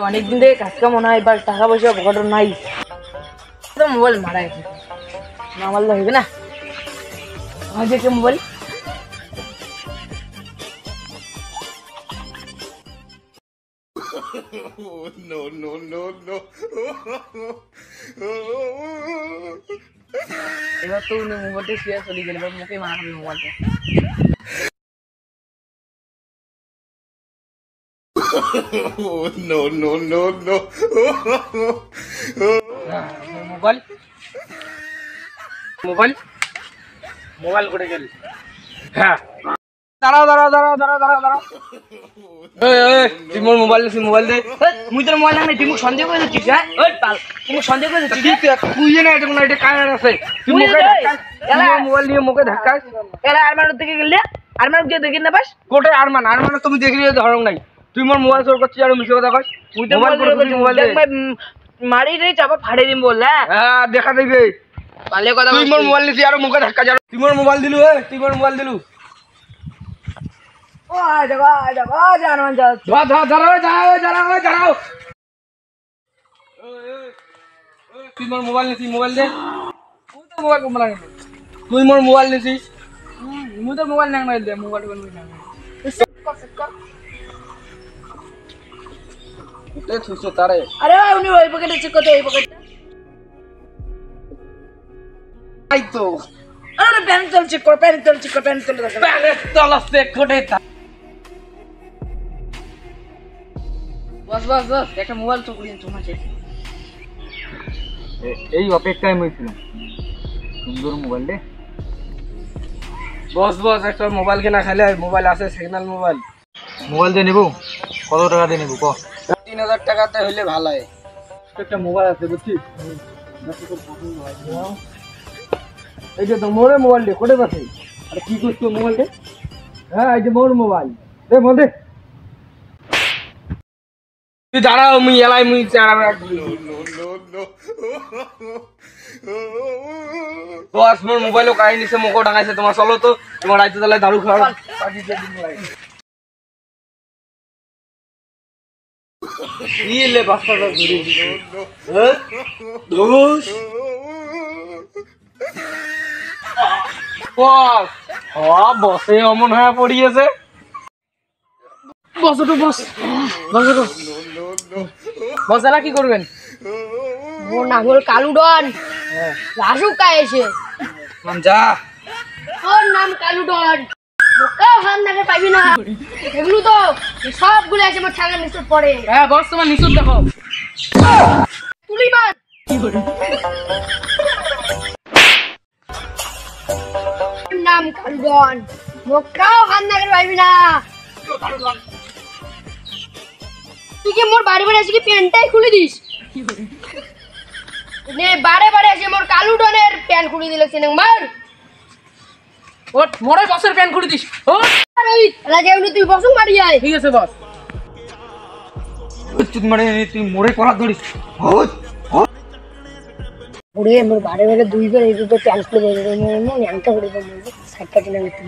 অনেকদিন থেকে কাজ কাম মনে হয়, এবার টাকা পয়সা ঘটন নাই, তো মোবাইল মারাই না মারলে হইবে না। আমার যে মোবাইল এবার তো মোবাইলটা শেয়ার চলে গেল, এবার মুখে মারা হবে মোবাইলটা। মোবাইল মোবাইল মোবাইল করে গেল। হ্যাঁ দাঁড়াও দাঁড়াও দাঁড়াও দাঁড়াও দাঁড়াও দাঁড়াও, তুই মোর মোবাইল দিছিস, মোবাইল দে। মুই তোর মোবাইল নাই, তুই মুখ সন্দেহ করে দিচ্ছিস। হ্যাঁ তুই মুখ সন্দেহ করে দিচ্ছিস, তুই না এটা কোনো এটা কারণ আছে, তুই মুখে মোবাইল নিয়ে মুখে ধাক্কাস। এলা আরমানের দিকে গেলে আরমান যে দেখি না পাস কোটে আরমান তুমি দেখি ধরং নাই, তুই মোর মোবাইল চোর করছিস আর মিছে কথা কস। তুই তো মোবাইল মারি রে চাপা ফাড়ে দিম বল। হ্যাঁ দেখা দিবে পালে কথা, তুই মোর মোবাইল নিছিস আর মুখে ধাক্কা যা, তুই মোর মোবাইল দিলু, তুই মোর মোবাইল দিলু। ও দেখো দেখো জানমান যা ধা ধা দাঁড়াও দাঁড়াও দাঁড়াও দাঁড়াও, তুই মোর মোবাইল নিছিস, মোবাইল দে। তুই তো মোবাইল কম লাগে, তুই মোর মোবাইল নিছিস, মুই তো মোবাইল নাই মাইল দে, মোবাইল কোন না তে থুইছো তারে। আরে উনি ওই পকেটে চেক করতে, এই পকেটটা আই তো। আরে প্যান তল চেক কর, প্যান তল চেক কর, প্যান তল চেক কর, প্যান তল চেক করে তা। বস বস বস একটা মোবাইল তো করিন তোমার চেক, এই অপেক্ষায় মই ছিলাম, সুন্দর মোবাইল দে। বস বস একটা মোবাইল কেনা খাইলে মোবাইল আছে, সিগন্যাল মোবাইল। মোবাইল দিয়ে নেব, কত টাকা দিয়ে নেব ক? 3000 টাকাতে হইলে ভালো হয়। একটা মোবাইল আছে বুঝছিস, এই যে তো মোর মোবাইল দে, কোটে পাছে? আরে কি করছ মোবাইল দে? হ্যাঁ এই যে মোর মোবাইল দে, মোবাইল দে। তুই দাঁড়াও, মুই এলাই মুই বস মোর মোবাইলও কাই নিছে, মুখও ডাঙাইছে। তোমার চলো তো, তোমার রাইতে তাহলে দারু খাওয়া ইলে বাচ্চাটা ধরে দোষ। বস বসে অমন হয়ে পড়িয়েছে। বস তো বস বস তো বসরা কি করবেন? ওর নাম হল কালুডন, লাজুক এসে যা। ওর নাম কালুডন, কেউ হাত নাকে পাইবি না। এগুলো তো সবগুলো আছে আমার ছাগল নিচে পড়ে। হ্যাঁ বস তোমার নিচুর দেখো, তুলি মার। নাম কালুডন, কেউ হাত নাকে পাইবি না। তুই কি মোর বাড়ি বাড়ি আসি কি প্যান্টটাই খুলে দিস? নে বারে বারে আসে মোর কালুডনের প্যান্ট খুলে দিলে সিনেং মার। ওট মোরে বসের প্যান্ট খুলে দিস। ও আরে এলা যেউনি তুই বসুন মারি আয়। ঠিক আছে বস। তুই মানে তুই মোরে করা ধরিস। ওরে মোর বারে বারে দুইবার এই তো প্যান্ট খুলে দিলে, মনে ন্যাংটা করে দিল, সাইডটা কিনা নিতে।